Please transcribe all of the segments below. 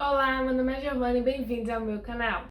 Olá, meu nome é Giovanna e bem-vindos ao meu canal.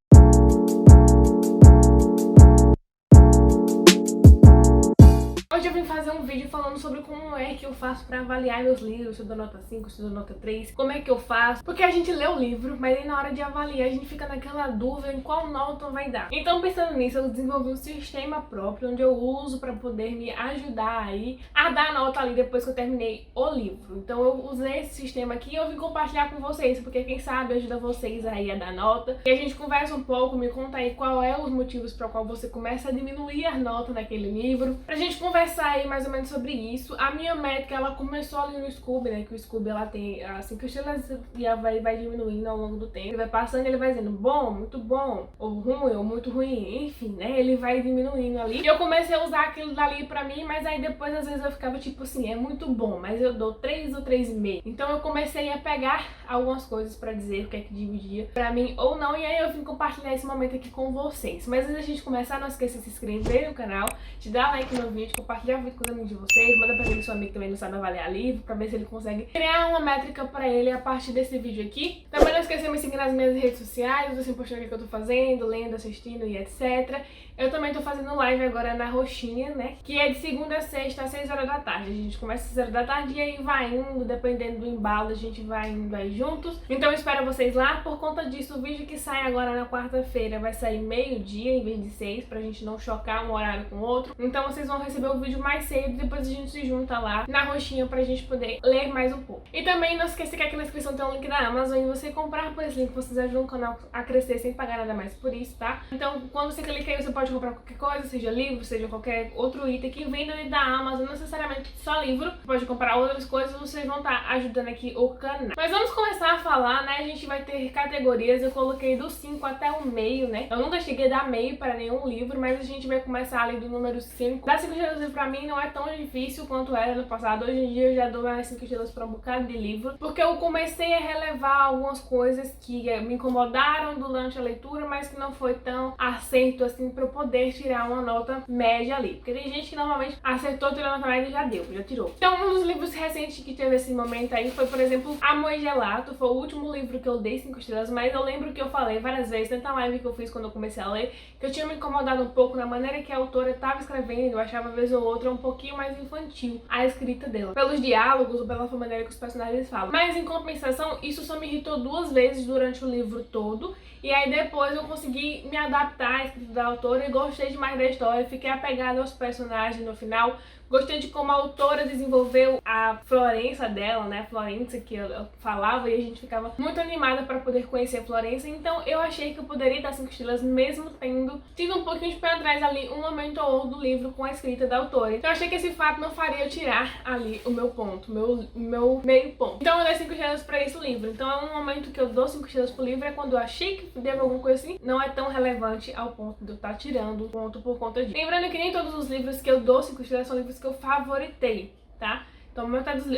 Hoje eu vim fazer um vídeo falando sobre como é que eu faço pra avaliar meus livros, se eu dou nota 5, se eu dou nota 3, como é que eu faço, porque a gente lê o livro, mas aí na hora de avaliar a gente fica naquela dúvida em qual nota vai dar. Então pensando nisso, eu desenvolvi um sistema próprio, onde eu uso pra poder me ajudar aí a dar nota ali depois que eu terminei o livro. Então eu usei esse sistema aqui e eu vim compartilhar com vocês, porque quem sabe ajuda vocês aí a dar nota. E a gente conversa um pouco, me conta aí qual é os motivos para qual você começa a diminuir a nota naquele livro, pra gente conversar aí mais ou menos sobre isso. A minha métrica, ela começou ali no Scooby, né, que o Scooby ela tem as 5 estrelas e ela vai diminuindo ao longo do tempo. Ele vai passando e ele vai dizendo bom, muito bom, ou ruim, ou muito ruim, enfim, né, ele vai diminuindo ali. E eu comecei a usar aquilo dali pra mim, mas aí depois às vezes eu ficava tipo assim, é muito bom, mas eu dou 3 ou 3,5. Então eu comecei a pegar algumas coisas pra dizer o que é que dividia pra mim ou não, e aí eu vim compartilhar esse momento aqui com vocês. Mas antes da gente começar, não esqueça de se inscrever no canal, de dar like no vídeo, compartilhar o vídeo com os amigos de vocês, manda pra aquele seu amigo que também não sabe avaliar livro, pra ver se ele consegue criar uma métrica pra ele a partir desse vídeo aqui. Também não esqueça de me seguir nas minhas redes sociais, eu tô sempre postando o que eu tô fazendo, lendo, assistindo e etc. Eu também tô fazendo live agora na Roxinha, né, que é de segunda a sexta às 6 horas da tarde. A gente começa às 6 horas da tarde e aí vai indo, dependendo do embalo, a gente vai indo aí juntos. Então eu espero vocês lá. Por conta disso, o vídeo que sai agora na quarta-feira vai sair meio-dia em vez de 6, pra gente não chocar um horário com o outro. Então vocês vão receber o vídeo mais cedo e depois a gente se junta lá na Roxinha pra gente poder ler mais um pouco. E também não esqueça que aqui na descrição tem um link da Amazon e você comprar por esse link, vocês ajudam o canal a crescer sem pagar nada mais por isso, tá? Então quando você clica aí, você pode comprar qualquer coisa, seja livro, seja qualquer outro item que vem dentro da Amazon, não necessariamente só livro. Você pode comprar outras coisas, vocês vão estar ajudando aqui o canal. Mas vamos começar a falar, né? A gente vai ter categorias, eu coloquei do 5 até o meio, né? Eu nunca cheguei a dar meio para nenhum livro, mas a gente vai começar ali do número 5. Dar 5 estrelas pra mim não é tão difícil quanto era no passado. Hoje em dia eu já dou mais 5 estrelas pra um bocado de livro, porque eu comecei a relevar algumas coisas que me incomodaram durante a leitura, mas que não foi tão acerto assim pra eu poder tirar uma nota média ali. Porque tem gente que normalmente acertou, tirou a nota média e já deu, já tirou. Então um dos livros recentes que teve esse momento aí foi, por exemplo, Amor e Gelato. Foi o último livro que eu dei 5 estrelas, mas eu lembro que eu falei várias vezes, tanto na live que eu fiz quando eu comecei a ler, que eu tinha me incomodado um pouco na maneira que a autora estava escrevendo. Eu achava, uma vez ou outra, um pouquinho mais infantil a escrita dela, pelos diálogos ou pela maneira que os personagens falam. Mas em compensação, isso só me irritou 2 vezes durante o livro todo, e aí depois eu consegui me adaptar à escrita da autora e gostei demais da história, fiquei apegada aos personagens no final. Gostei de como a autora desenvolveu a Florença dela, né? Florença que ela falava, e a gente ficava muito animada para poder conhecer a Florença. Então eu achei que eu poderia dar 5 estrelas mesmo tendo tido um pouquinho de pé atrás ali, um momento ou outro do livro com a escrita da autora. Então eu achei que esse fato não faria eu tirar ali o meu ponto, meu meio ponto. Então eu dei 5 estrelas para esse livro. Então é um momento que eu dou 5 estrelas pro livro, é quando eu achei que deu alguma coisa assim, não é tão relevante ao ponto de eu estar tirando ponto por conta disso. Lembrando que nem todos os livros que eu dou 5 estrelas são livros que eu favoritei, tá? Então,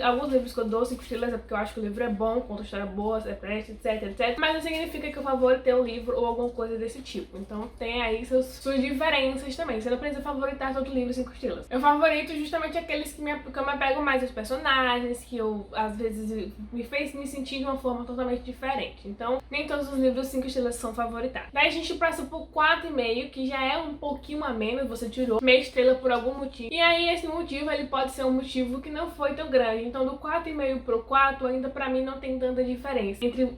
alguns livros que eu dou 5 estrelas é porque eu acho que o livro é bom, conta história boa, é preste, etc, etc. Mas não significa que eu favoritei o livro ou alguma coisa desse tipo. Então tem aí suas diferenças também. Você não precisa favoritar todo livro 5 estrelas. Eu favorito justamente aqueles que eu me apego mais aos personagens, que eu, às vezes, me fez me sentir de uma forma totalmente diferente. Então, nem todos os livros 5 estrelas são favoritados. Daí a gente passa por 4,5, que já é um pouquinho a menos, você tirou meia estrela por algum motivo. E aí esse motivo, ele pode ser um motivo que não foi tão grande. Então do 4,5 pro 4 ainda pra mim não tem tanta diferença entre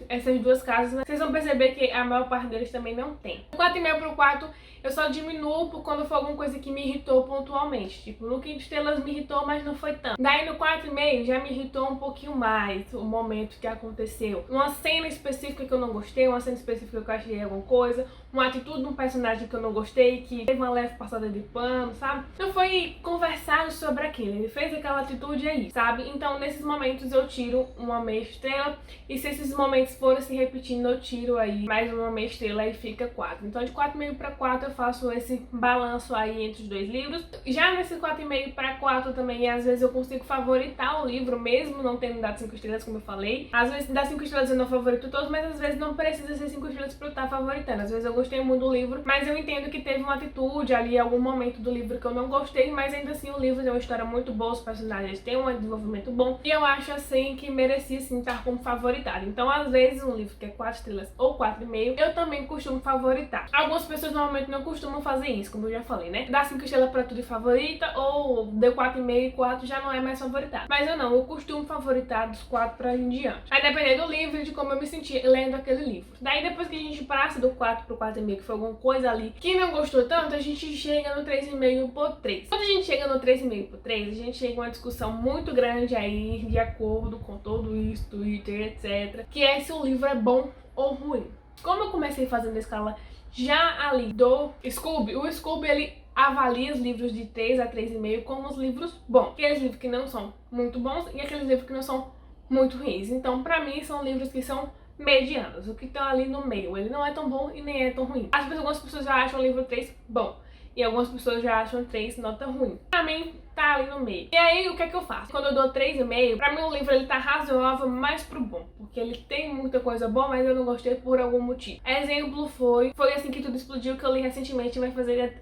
essas duas casas, né? Vocês vão perceber que a maior parte deles também não tem. Do 4,5 pro 4 eu só diminuo por quando for alguma coisa que me irritou pontualmente. Tipo, no 5 estrelas me irritou, mas não foi tanto. Daí no 4,5 já me irritou um pouquinho mais o momento que aconteceu. Uma cena específica que eu não gostei, uma cena específica que eu achei alguma coisa, uma atitude de um personagem que eu não gostei, que teve uma leve passada de pano, sabe? Não foi conversado sobre aquilo, ele fez aquela atitude aí, sabe? Então nesses momentos eu tiro uma meia estrela, e se esses momentos forem se repetindo eu tiro aí mais uma meia estrela e fica 4. Então de 4,5 para 4 eu faço esse balanço aí entre os dois livros. Já nesse 4,5 para 4 também, às vezes eu consigo favoritar o livro, mesmo não tendo dado 5 estrelas, como eu falei. Às vezes dá 5 estrelas eu não favorito todos, mas às vezes não precisa ser 5 estrelas pra eu estar favoritando. Às vezes eu gostei muito do livro, mas eu entendo que teve uma atitude ali, algum momento do livro que eu não gostei, mas ainda assim o livro tem uma história muito boa, os personagens personagens têm um desenvolvimento bom, e eu acho assim que merecia sim estar como favoritado. Então às vezes um livro que é 4 estrelas ou 4,5, eu também costumo favoritar. Algumas pessoas normalmente não costumam fazer isso, como eu já falei, né? Dar 5 estrelas pra tudo e favorita, ou deu 4,5 e 4 já não é mais favoritado. Mas eu não, eu costumo favoritar dos 4 pra em diante. Vai depender do livro e de como eu me senti lendo aquele livro. Daí depois que a gente passa do 4 pro 4,5, que foi alguma coisa ali que não gostou tanto, a gente chega no 3,5 por 3. Quando a gente chega no 3,5 por 3, a gente chega a uma discussão muito grande aí, de acordo com todo isso, Twitter, etc. Que é se o livro é bom ou ruim. Como eu comecei fazendo a escala já ali do Scooby, o Scooby ele avalia os livros de 3 a 3,5 como os livros bons. Aqueles livros que não são muito bons e aqueles livros que não são muito ruins. Então, pra mim, são livros que são medianos. O que tá ali no meio, ele não é tão bom e nem é tão ruim. Algumas pessoas já acham o livro 3 bom e algumas pessoas já acham 3 nota ruim. Pra mim, tá ali no meio. E aí, o que é que eu faço? Quando eu dou 3,5, pra mim o livro ele tá razoável mais pro bom, porque ele tem muita coisa boa, mas eu não gostei por algum motivo. Exemplo foi Assim que Tudo Explodiu, que eu li recentemente,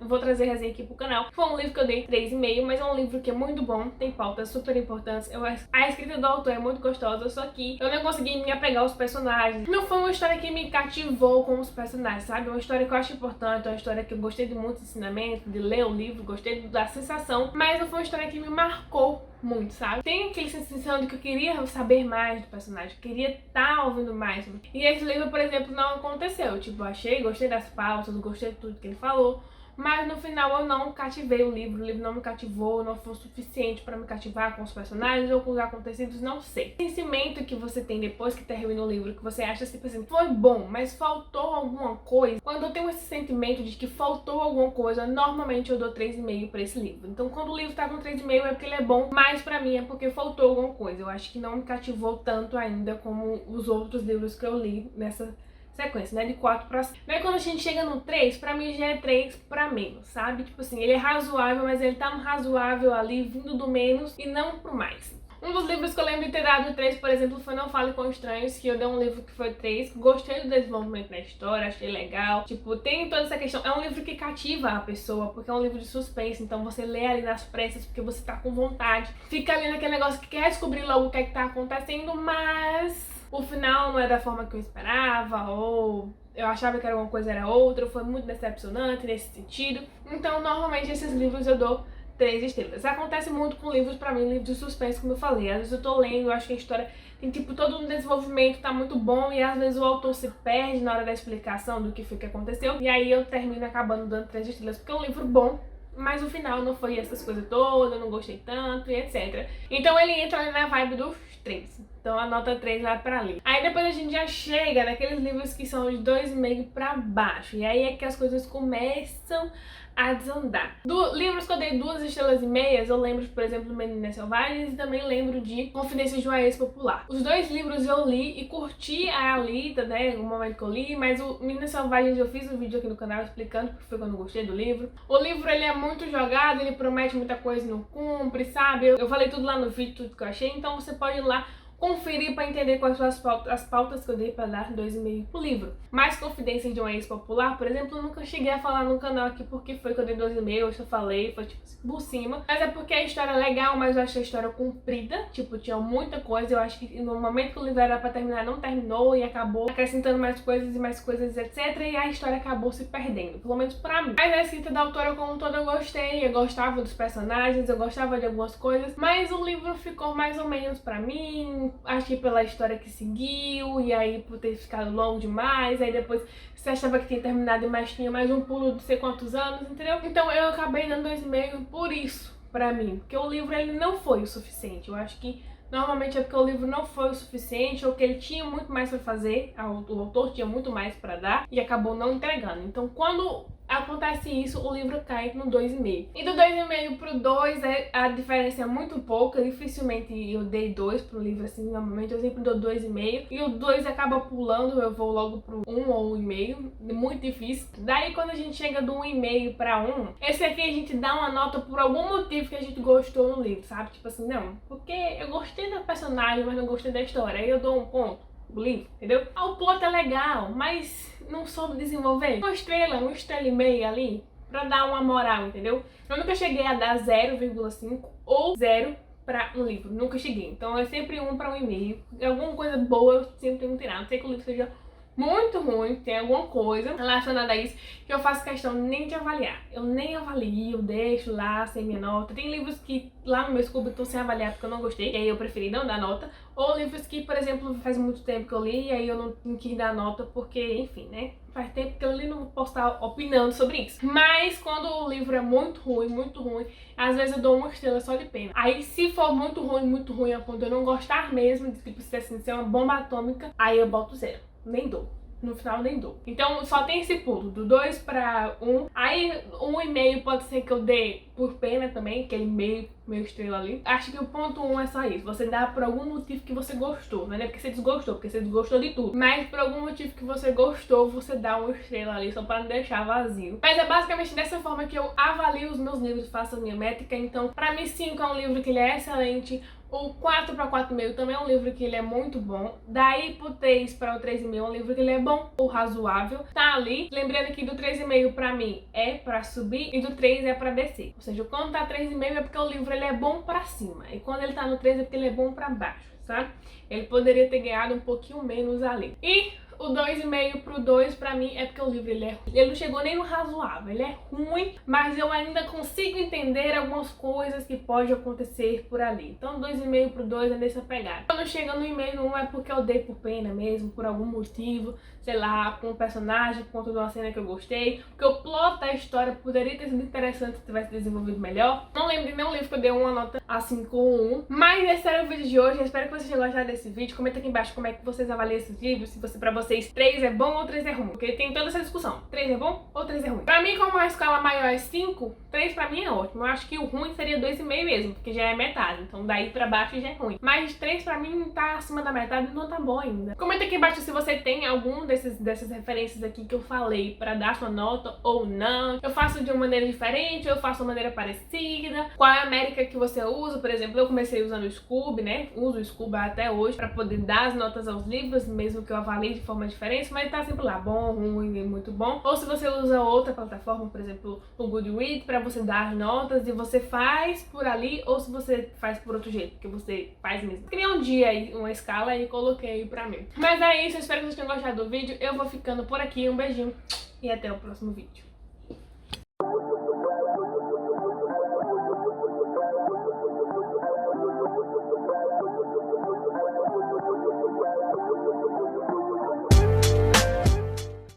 vou trazer resenha aqui pro canal. Foi um livro que eu dei 3,5, mas é um livro que é muito bom, tem pautas super importantes. A escrita do autor é muito gostosa, só que eu não consegui me apegar aos personagens. Não foi uma história que me cativou com os personagens, sabe? Uma história que eu acho importante, uma história que eu gostei de muito ensinamento, de ler o livro, gostei da sensação, mas não foi uma história que me marcou muito, sabe? Tem aquela sensação de que eu queria saber mais do personagem, eu queria estar ouvindo mais. E esse livro, por exemplo, não aconteceu. Tipo, gostei das pautas, gostei de tudo que ele falou, mas no final eu não cativei o livro não me cativou, não foi o suficiente pra me cativar com os personagens ou com os acontecidos, não sei. O sentimento que você tem depois que termina o livro, que você acha tipo assim, foi bom, mas faltou alguma coisa. Quando eu tenho esse sentimento de que faltou alguma coisa, normalmente eu dou 3,5 pra esse livro. Então quando o livro tá com 3,5 é porque ele é bom, mas pra mim é porque faltou alguma coisa. Eu acho que não me cativou tanto ainda como os outros livros que eu li nessa sequência, né, de 4 pra 5. Daí quando a gente chega no 3, pra mim já é 3 pra menos, sabe? Tipo assim, ele é razoável, mas ele tá no razoável ali, vindo do menos e não pro mais. Um dos livros que eu lembro de ter dado 3, por exemplo, foi Não Fale com Estranhos, que eu dei um livro que foi 3. Gostei do desenvolvimento da história, achei legal. Tipo, tem toda essa questão. É um livro que cativa a pessoa, porque é um livro de suspense. Então você lê ali nas pressas, porque você tá com vontade. Fica ali naquele negócio que quer descobrir logo o que é que tá acontecendo, mas o final não é da forma que eu esperava, ou eu achava que era uma coisa, era outra. Foi muito decepcionante nesse sentido. Então, normalmente, esses livros eu dou 3 estrelas. Acontece muito com livros, pra mim, livros de suspense, como eu falei. Às vezes eu tô lendo, eu acho que a história tem, tipo, todo um desenvolvimento, tá muito bom, e às vezes o autor se perde na hora da explicação do que foi que aconteceu. E aí eu termino acabando dando 3 estrelas, porque é um livro bom, mas o final não foi essas coisas todas, eu não gostei tanto e etc. Então ele entra ali na vibe dos 3. Então a nota 3 vai pra ali. Aí depois a gente já chega naqueles livros que são de 2,5 pra baixo. E aí é que as coisas começam a desandar. Livros que eu dei 2,5 estrelas, eu lembro, por exemplo, do Meninas Selvagens, e também lembro de Confidências de uma Ex-Popular. Os dois livros eu li e curti a Alita, né, no momento que eu li, mas o Meninas Selvagens eu fiz um vídeo aqui no canal explicando porque foi quando eu gostei do livro. O livro, ele é muito jogado, ele promete muita coisa e não cumpre, sabe? Eu falei tudo lá no vídeo, tudo que eu achei, então você pode ir lá conferir para entender quais são as pautas que eu dei para dar 2,5 pro livro. Mas Confidências de uma Ex-Popular, por exemplo, eu nunca cheguei a falar no canal aqui porque foi que eu dei 2,5, eu só falei, foi tipo assim, por cima. Mas é porque a história é legal, mas eu achei a história comprida, tipo, tinha muita coisa, eu acho que no momento que o livro era pra terminar, não terminou e acabou acrescentando mais coisas, etc. E a história acabou se perdendo, pelo menos pra mim. Mas a escrita da autora como um todo eu gostei, eu gostava dos personagens, eu gostava de algumas coisas, mas o livro ficou mais ou menos pra mim. Acho que pela história que seguiu, e aí por ter ficado longo demais, aí depois você achava que tinha terminado, mas tinha mais um pulo de sei quantos anos, entendeu? Então eu acabei dando 2,5 por isso, pra mim, porque o livro ele não foi o suficiente. Eu acho que normalmente é porque o livro não foi o suficiente, ou que ele tinha muito mais pra fazer, o autor tinha muito mais pra dar, e acabou não entregando. Então quando acontece isso, o livro cai no 2,5. E do 2,5 pro 2, a diferença é muito pouca. Dificilmente eu dei 2 pro livro, assim, normalmente eu sempre dou 2,5. E o 2 acaba pulando, eu vou logo pro 1 ou 1,5. Muito difícil. Daí quando a gente chega do 1,5 pra 1, esse aqui a gente dá uma nota por algum motivo que a gente gostou no livro, sabe? Tipo assim, não, porque eu gostei da personagem, mas não gostei da história. Aí eu dou um ponto o livro, entendeu? O plot é legal, mas não soube desenvolver. Uma estrela e meia ali, pra dar uma moral, entendeu? Eu nunca cheguei a dar 0,5 ou 0 pra um livro, nunca cheguei. Então é sempre 1 pra 1,5. Alguma coisa boa eu sempre tenho que tirar. Não sei que o livro seja muito ruim, tem alguma coisa relacionada a isso que eu faço questão nem de avaliar. Eu nem avalio, eu deixo lá sem minha nota. Tem livros que lá no meu Scooby estão sem avaliar porque eu não gostei, e aí eu preferi não dar nota. Ou livros que, por exemplo, faz muito tempo que eu li e aí eu não quis dar nota porque, enfim, né? Faz tempo que eu li e não posso estar opinando sobre isso. Mas quando o livro é muito ruim, às vezes eu dou 1 estrela só de pena. Aí se for muito ruim a ponto de eu não gostar mesmo, de tipo, assim, ser uma bomba atômica, aí eu boto 0. Nem dou. No final nem dou. Então só tem esse pulo, do 2 pra 1. Aí 1,5 pode ser que eu dê por pena também, aquele meio estrela ali. Acho que o ponto 1 é só isso. Você dá por algum motivo que você gostou. Não é porque você desgostou, porque você desgostou de tudo. Mas por algum motivo que você gostou, você dá 1 estrela ali, só pra não deixar vazio. Mas é basicamente dessa forma que eu avalio os meus livros, faço a minha métrica. Então, pra mim 5 é um livro que ele é excelente. O 4 para 4,5 também é um livro que ele é muito bom. Daí pro 3 para o 3,5 é um livro que ele é bom ou razoável. Tá ali. Lembrando que do 3,5 pra mim é pra subir e do 3 é pra descer. Ou seja, quando tá 3,5 é porque o livro ele é bom pra cima. E quando ele tá no 3 é porque ele é bom pra baixo, sabe? Ele poderia ter ganhado um pouquinho menos ali. E o 2,5 pro 2 pra mim é porque o livro ele é ruim. Ele não chegou nem no razoável, ele é ruim, mas eu ainda consigo entender algumas coisas que pode acontecer por ali. Então 2,5 pro 2 é nessa pegada. Quando chega no 1,5 não é porque eu dei por pena mesmo, por algum motivo, sei lá, por um personagem, por conta de uma cena que eu gostei, porque o plot da história poderia ter sido interessante se tivesse desenvolvido melhor. Não lembro de nenhum livro que eu dei uma nota assim com 1. Mas esse era o vídeo de hoje, eu espero que vocês tenham gostado desse vídeo. Comenta aqui embaixo como é que vocês avaliam esses livros, se você, pra vocês 3 é bom ou 3 é ruim, porque tem toda essa discussão, 3 é bom ou 3 é ruim. Pra mim, como a escala maior é 5, 3 pra mim é ótimo. Eu acho que o ruim seria 2,5 mesmo, porque já é metade, então daí pra baixo já é ruim. Mas 3 pra mim tá acima da metade e não tá bom ainda. Comenta aqui embaixo se você tem algum dessas referências aqui que eu falei pra dar sua nota ou não. Eu faço de uma maneira diferente, eu faço de uma maneira parecida. Qual é a métrica que você usa? Por exemplo, eu comecei usando o Scoob, né? Uso o Scoob até hoje pra poder dar as notas aos livros, mesmo que eu avalie de forma diferente, mas tá sempre lá, bom, ruim, muito bom. Ou se você usa outra plataforma, por exemplo, o Goodreads, pra você dar as notas e você faz por ali, ou se você faz por outro jeito, que você faz mesmo. Criei um dia aí, uma escala e coloquei pra mim. Mas é isso, eu espero que vocês tenham gostado do vídeo. Eu vou ficando por aqui, um beijinho e até o próximo vídeo.